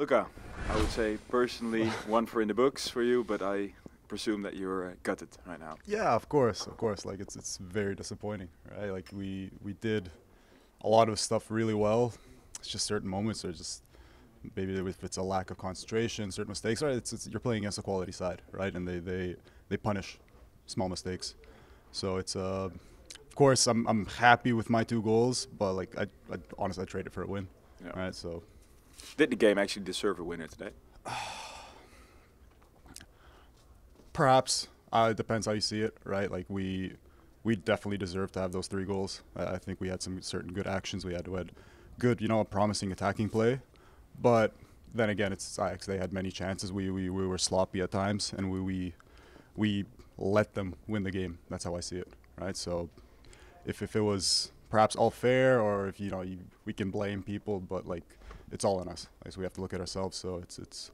Luca, I would say personally one for in the books for you, but I presume that you're gutted right now. Yeah, of course, of course. Like it's very disappointing, right? Like we did a lot of stuff really well. It's just certain moments are just maybe if it's a lack of concentration, certain mistakes. Right? It's you're playing against a quality side, right? And they punish small mistakes. So it's of course I'm happy with my 2 goals, but like I honestly I trade it for a win, Yeah. right? So Did the game actually deserve a winner today? perhaps it depends how you see it, right? Like we definitely deserve to have those 3 goals. I think we had some certain good actions. We had good, promising attacking play, but then again, it's Ajax. They had many chances. We were sloppy at times, and we let them win the game. That's how I see it, right? So if it was perhaps all fair, or if we can blame people, but like it's all on us. Like, so we have to look at ourselves. So it's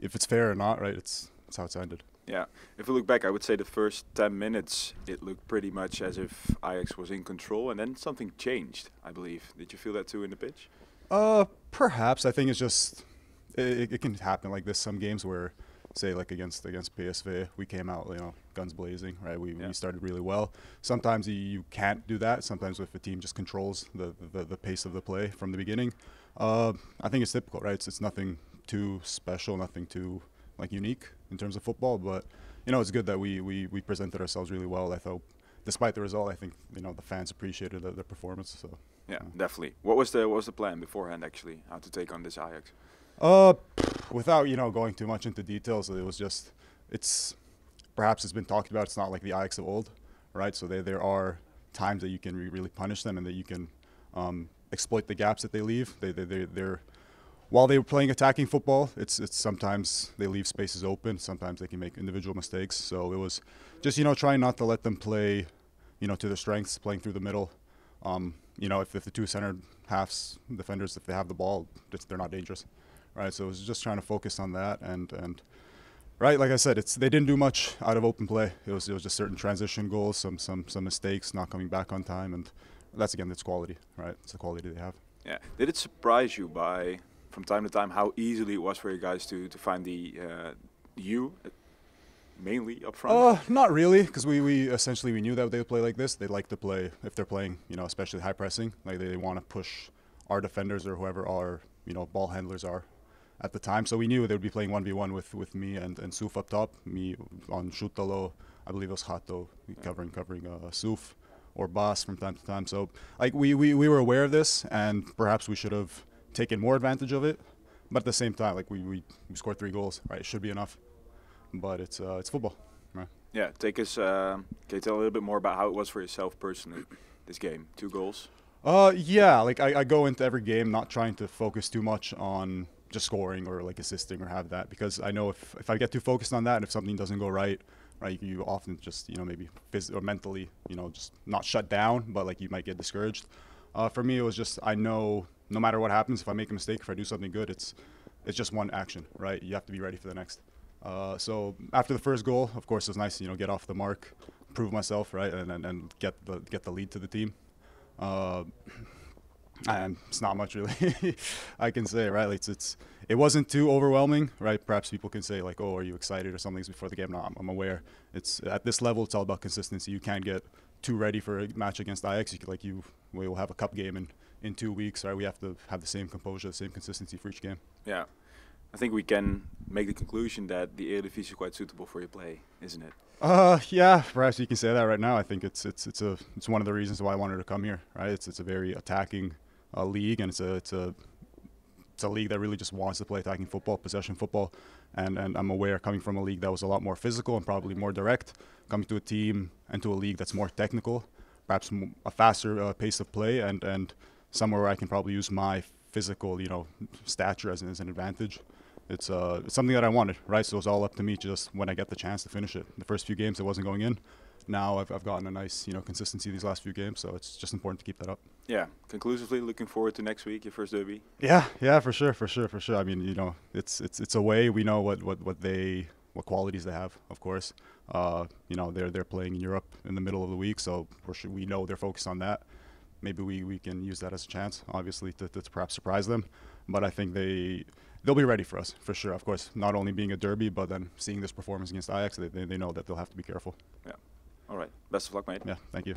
if it's fair or not, right? It's how it's ended. Yeah. If we look back, I would say the first 10 minutes, it looked pretty much as if Ajax was in control, and then something changed, I believe. Did you feel that too in the pitch? Perhaps. I think it's just it can happen like this. Some games where, say, like against PSV, we came out guns blazing, right? We started really well. Sometimes you can't do that. Sometimes if a team just controls the pace of the play from the beginning, I think it's typical, right? It's nothing too special, nothing too like unique in terms of football, but it's good that we presented ourselves really well. I thought, despite the result, I think the fans appreciated the performance. So Yeah, definitely. What was the plan beforehand actually? How to take on this Ajax? without going too much into details, it was just perhaps it's been talked about. It's not like the Ajax of old, right? So there are times that you can really punish them and that you can exploit the gaps that they leave. They're while they were playing attacking football, it's sometimes they leave spaces open. Sometimes they can make individual mistakes. So it was just trying not to let them play to their strengths, playing through the middle. If the 2 center halves defenders, if they have the ball, they're not dangerous, right? So it was just trying to focus on that and right, like I said, they didn't do much out of open play. It was just certain transition goals, some mistakes, not coming back on time, and that's quality, right? It's the quality they have. Yeah. Did it surprise you from time to time how easily it was for you guys to find the mainly up front? Not really, because we essentially we knew that they would play like this. They like to play if they're playing, especially high pressing. Like they want to push our defenders or whoever our ball handlers are at the time. So we knew they would be playing 1v1 with me and Suf up top. Me on Shutalo, I believe it was Hato covering Suf or Bas from time to time. So like we were aware of this, and perhaps we should have taken more advantage of it. But at the same time, like we scored 3 goals, right? It should be enough. But it's football, right? Yeah, take us. Can you tell a little bit more about how it was for yourself personally? This game, 2 goals. Yeah, like I go into every game not trying to focus too much on just scoring or like assisting or have that, because I know if I get too focused on that and if something doesn't go right, you often just maybe physically or mentally just not shut down, but like you might get discouraged. For me, it was just I know no matter what happens, if I make a mistake, if I do something good, it's just one action, right? You have to be ready for the next. So after the first goal, of course, it was nice to get off the mark, prove myself, right, and get the lead to the team. And it's not much really I can say, right? Like it wasn't too overwhelming, right? Perhaps people can say like, oh, are you excited or something before the game? No, I'm aware. It's at this level, it's all about consistency. You can't get too ready for a match against Ajax. We will have a cup game in 2 weeks, right? We have to have the same composure, the same consistency for each game. Yeah. I think we can make the conclusion that the Eredivisie is quite suitable for your play, isn't it? Yeah, perhaps you can say that right now. I think it's one of the reasons why I wanted to come here, right? It's a very attacking league, and it's a league that really just wants to play attacking football, possession football, and I'm aware, coming from a league that was a lot more physical and probably more direct, coming to a team and to a league that's more technical, perhaps a faster pace of play, and somewhere where I can probably use my physical stature as an advantage. It's something that I wanted, right? So it's all up to me just when I get the chance to finish it. The first few games it wasn't going in. Now I've gotten a nice consistency these last few games, so it's just important to keep that up. Yeah. Conclusively, looking forward to next week, your first derby. Yeah, for sure. I mean, it's away. We know what qualities they have, of course. They're playing in Europe in the middle of the week, so we know they're focused on that. Maybe we can use that as a chance, obviously, to perhaps surprise them. But I think they'll be ready for us, for sure. Of course, not only being a derby, but then seeing this performance against Ajax, they know that they'll have to be careful. Yeah. All right. Best of luck, mate. Yeah, thank you.